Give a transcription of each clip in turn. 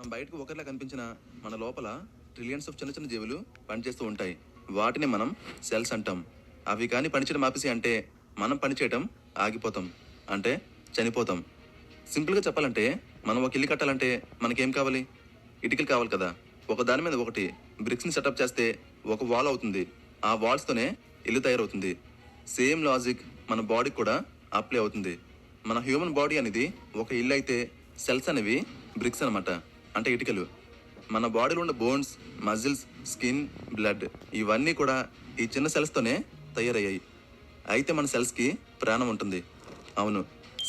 మనం బయటకు ఒకరిలా కనిపించిన మన లోపల ట్రిలియన్స్ ఆఫ్ చిన్న చిన్న జీవులు పనిచేస్తూ ఉంటాయి. వాటిని మనం సెల్స్ అంటాం. అవి కానీ పనిచేయడం ఆపేసి అంటే మనం పనిచేయటం ఆగిపోతాం, అంటే చనిపోతాం. సింపుల్గా చెప్పాలంటే మనం ఒక ఇల్లు కట్టాలంటే మనకేం కావాలి? ఇటుకలు కావాలి కదా. ఒక దాని మీద ఒకటి బ్రిక్స్ని సెటప్ చేస్తే ఒక వాల్ అవుతుంది. ఆ వాల్స్తోనే ఇల్లు తయారవుతుంది. సేమ్ లాజిక్ మన బాడీకి కూడా అప్లై అవుతుంది. మన హ్యూమన్ బాడీ అనేది ఒక ఇల్లు అయితే సెల్స్ అనేవి బ్రిక్స్ అనమాట, అంటే ఇటుకలు. మన బాడీలో ఉన్న బోన్స్, మజిల్స్, స్కిన్, బ్లడ్ ఇవన్నీ కూడా ఈ చిన్న సెల్స్తోనే తయారయ్యాయి. అయితే మన సెల్స్కి ప్రాణం ఉంటుంది. అవును,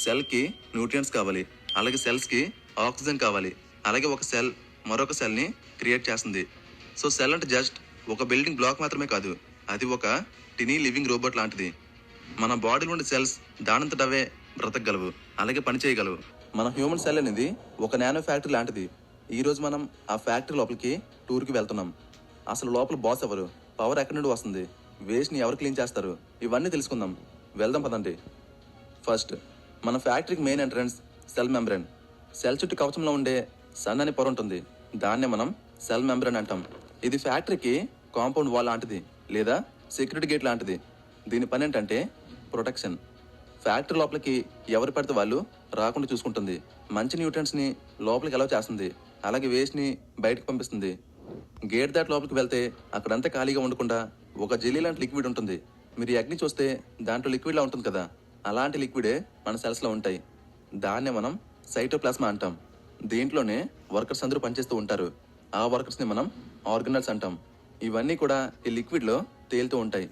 సెల్కి న్యూట్రియంట్స్ కావాలి, అలాగే సెల్స్కి ఆక్సిజన్ కావాలి, అలాగే ఒక సెల్ మరొక సెల్ని క్రియేట్ చేస్తుంది. సో సెల్ అంటే జస్ట్ ఒక బిల్డింగ్ బ్లాక్ మాత్రమే కాదు, అది ఒక టినీ లివింగ్ రోబోట్ లాంటిది. మన బాడీలో ఉండే సెల్స్ దానంతటవే బ్రతకగలవు, అలాగే పనిచేయగలవు. మన హ్యూమన్ సెల్ అనేది ఒక నానో ఫ్యాక్టరీ లాంటిది. ఈరోజు మనం ఆ ఫ్యాక్టరీ లోపలికి టూర్కి వెళ్తున్నాం. అసలు లోపల బాస్ ఎవరు, పవర్ ఎక్కడి నుండి వస్తుంది, వేస్ట్ని ఎవరు క్లీన్ చేస్తారు, ఇవన్నీ తెలుసుకుందాం. వెళ్దాం పదండి. ఫస్ట్, మన ఫ్యాక్టరీకి main entrance cell membrane. Cell చుట్టూ కవచంలో ఉండే సన్ అనే పొర ఉంటుంది, దాన్నే మనం సెల్ మెంబ్రేన్ అంటాం. ఇది ఫ్యాక్టరీకి కాంపౌండ్ వాల్ లాంటిది, లేదా సెక్యూరిటీ గేట్ లాంటిది. దీని పని ఏంటంటే ప్రొటెక్షన్. ఫ్యాక్టరీ లోపలికి ఎవరు పడితే వాళ్ళు రాకుండా చూసుకుంటుంది. మంచి న్యూట్రియంట్స్ని లోపలికి అలౌ చేస్తుంది, అలాగే వేస్ట్ని బయటకు పంపిస్తుంది. గేట్ దాటి లోపలికి వెళ్తే అక్కడంతా ఖాళీగా ఉండకుండా ఒక జెల్లీ లాంటి లిక్విడ్ ఉంటుంది. మీరు ఈ అగ్ని చూస్తే దాంట్లో లిక్విడ్లా ఉంటుంది కదా, అలాంటి లిక్విడే మన సెల్స్లో ఉంటాయి. దాన్నే మనం సైటోప్లాస్మా అంటాం. దీంట్లోనే వర్కర్స్ అందరూ పనిచేస్తూ ఉంటారు. ఆ వర్కర్స్ని మనం ఆర్గనల్స్ అంటాం. ఇవన్నీ కూడా ఈ లిక్విడ్లో తేలుతూ ఉంటాయి.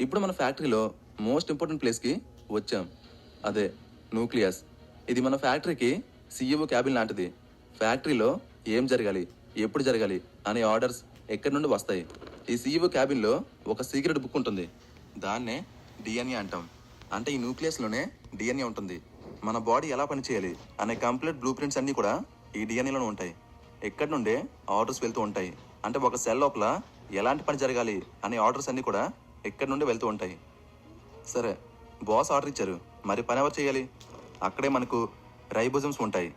ఇప్పుడు మన ఫ్యాక్టరీలో మోస్ట్ ఇంపార్టెంట్ ప్లేస్కి వచ్చాం, అదే న్యూక్లియస్. ఇది మన ఫ్యాక్టరీకి CEO క్యాబిన్ లాంటిది. ఫ్యాక్టరీలో ఏం జరగాలి, ఎప్పుడు జరగాలి అనే ఆర్డర్స్ ఎక్కడి నుండి వస్తాయి. ఈ CEO క్యాబిన్లో ఒక సీక్రెట్ బుక్ ఉంటుంది, దాన్నే DNA అంటాం. అంటే ఈ న్యూక్లియస్లోనే DNA ఉంటుంది. మన బాడీ ఎలా పనిచేయాలి అనే కంప్లీట్ బ్లూ ప్రింట్స్ అన్నీ కూడా ఈ DNAలోనే ఉంటాయి. ఎక్కడి నుండే ఆర్డర్స్ వెళ్తూ ఉంటాయి. అంటే ఒక సెల్ లోపల ఎలాంటి పని జరగాలి అనే ఆర్డర్స్ అన్నీ కూడా ఎక్కడి నుండి వెళ్తూ ఉంటాయి. సరే, బాస్ ఆర్డర్ ఇచ్చారు, మరి పని ఎవరు చేయాలి? అక్కడే మనకు రైబోజమ్స్ ఉంటాయి.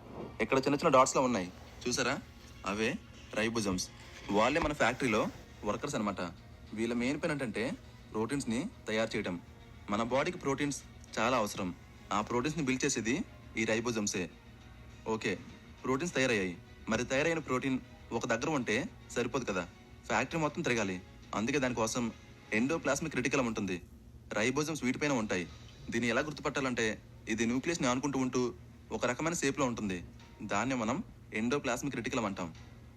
ఇక్కడ చిన్న చిన్న డాట్స్లో ఉన్నాయి చూసారా, అవే రైబోజమ్స్. వాళ్ళే మన ఫ్యాక్టరీలో వర్కర్స్ అనమాట. వీళ్ళ మెయిన్ పని ఏంటంటే ప్రోటీన్స్ని తయారు చేయడం. మన బాడీకి ప్రోటీన్స్ చాలా అవసరం. ఆ ప్రోటీన్స్ని బిల్డ్ చేసేది ఈ రైబోజమ్సే. ఓకే, ప్రోటీన్స్ తయారయ్యాయి. మరి తయారైన ప్రోటీన్ ఒక దగ్గర ఉంటే సరిపోదు కదా, ఫ్యాక్టరీ మొత్తం తిరగాలి. అందుకే దానికోసం ఎండోప్లాస్మిక్ రెటిక్యులం ఉంటుంది. రైబోజమ్స్ వీటిపైన ఉంటాయి. దీన్ని ఎలా గుర్తుపట్టాలంటే ఇది న్యూక్లియస్ని ఆనుకుంటూ ఉంటూ ఒక రకమైన షేప్లో ఉంటుంది. దాన్ని మనం ఎండోప్లాస్మిక్ రెటిక్యులం అంటాం.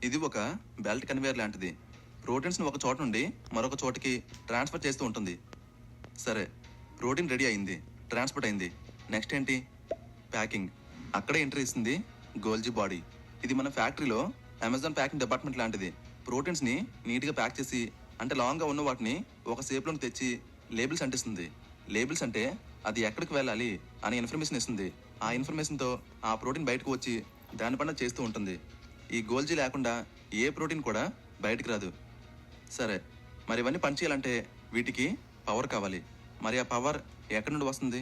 ఇది ఒక బెల్ట్ కన్వేయర్ లాంటిది. ప్రోటీన్స్ని ఒక చోట నుండి మరొక చోటికి ట్రాన్స్ఫర్ చేస్తూ ఉంటుంది. సరే, ప్రోటీన్ రెడీ అయింది, ట్రాన్స్పోర్ట్ అయింది. నెక్స్ట్ ఏంటి? ప్యాకింగ్. అక్కడే ఎంట్రీ ఇస్తుంది గోల్జీ బాడీ. ఇది మన ఫ్యాక్టరీలో అమెజాన్ ప్యాకింగ్ డిపార్ట్మెంట్ లాంటిది. ప్రోటీన్స్ని నీట్గా ప్యాక్ చేసి, అంటే లాంగ్గా ఉన్న వాటిని ఒక షేప్లోకి తెచ్చి లేబుల్స్ అంటిస్తుంది. లేబుల్స్ అంటే అది ఎక్కడికి వెళ్ళాలి అనే ఇన్ఫర్మేషన్ ఇస్తుంది. ఆ ఇన్ఫర్మేషన్తో ఆ ప్రోటీన్ బయటకు వచ్చి దాని పని చేస్తూ ఉంటుంది. ఈ గోల్జీ లేకుండా ఏ ప్రోటీన్ కూడా బయటికి రాదు. సరే, మరి ఇవన్నీ పనిచేయాలంటే వీటికి పవర్ కావాలి. మరి ఆ పవర్ ఎక్కడి నుండి వస్తుంది?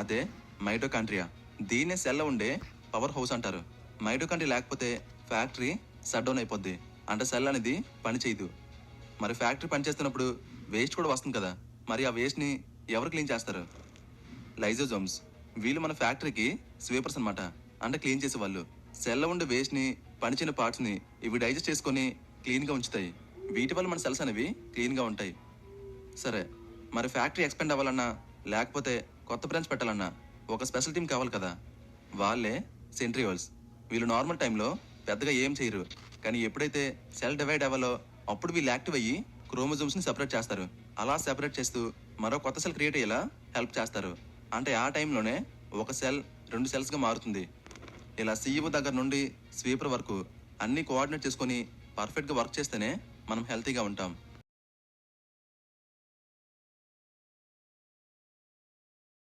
అదే మైటోకాండ్రియా. దీన్నే సెల్లో ఉండే పవర్ హౌస్ అంటారు. మైటోకాండ్రియా లేకపోతే ఫ్యాక్టరీ షట్ డౌన్ అయిపోద్ది, అంటే సెల్ అనేది పని చేయదు. మరి ఫ్యాక్టరీ పనిచేస్తున్నప్పుడు వేస్ట్ కూడా వస్తుంది కదా, మరి ఆ వేస్ట్ని ఎవరు క్లీన్ చేస్తారు? లైజోజోమ్స్. వీళ్ళు మన ఫ్యాక్టరీకి స్వీపర్స్ అనమాట, అంటే క్లీన్ చేసేవాళ్ళు. సెల్లో ఉండే వేస్ట్ని, పనిచేయని పార్ట్స్ని ఇవి డైజెస్ట్ చేసుకొని క్లీన్గా ఉంచుతాయి. వీటి వల్ల మన సెల్స్ అనేవి క్లీన్గా ఉంటాయి. సరే, మరి ఫ్యాక్టరీ ఎక్స్పెండ్ అవ్వాలన్నా లేకపోతే కొత్త బ్రాంచ్ పెట్టాలన్నా ఒక స్పెషల్ టీం కావాలి కదా, వాళ్ళే సెంట్రియోల్స్. వీళ్ళు నార్మల్ టైంలో పెద్దగా ఏం చేయరు, కానీ ఎప్పుడైతే సెల్ డివైడ్ అవ్వాలో అప్పుడు వీళ్ళు యాక్టివ్ అయ్యి క్రోమోజోమ్స్ని సెపరేట్ చేస్తారు. అలా సెపరేట్ చేస్తూ మరో కొత్త సెల్ క్రియేట్ అయ్యేలా హెల్ప్ చేస్తారు. అంటే ఆ టైంలోనే ఒక సెల్ 2 సెల్స్గా మారుతుంది. ఇలా CEO దగ్గర నుండి స్వీపర్ వరకు అన్నీ కోఆర్డినేట్ చేసుకొని పర్ఫెక్ట్గా వర్క్ చేస్తేనే మనం హెల్తీగా ఉంటాం.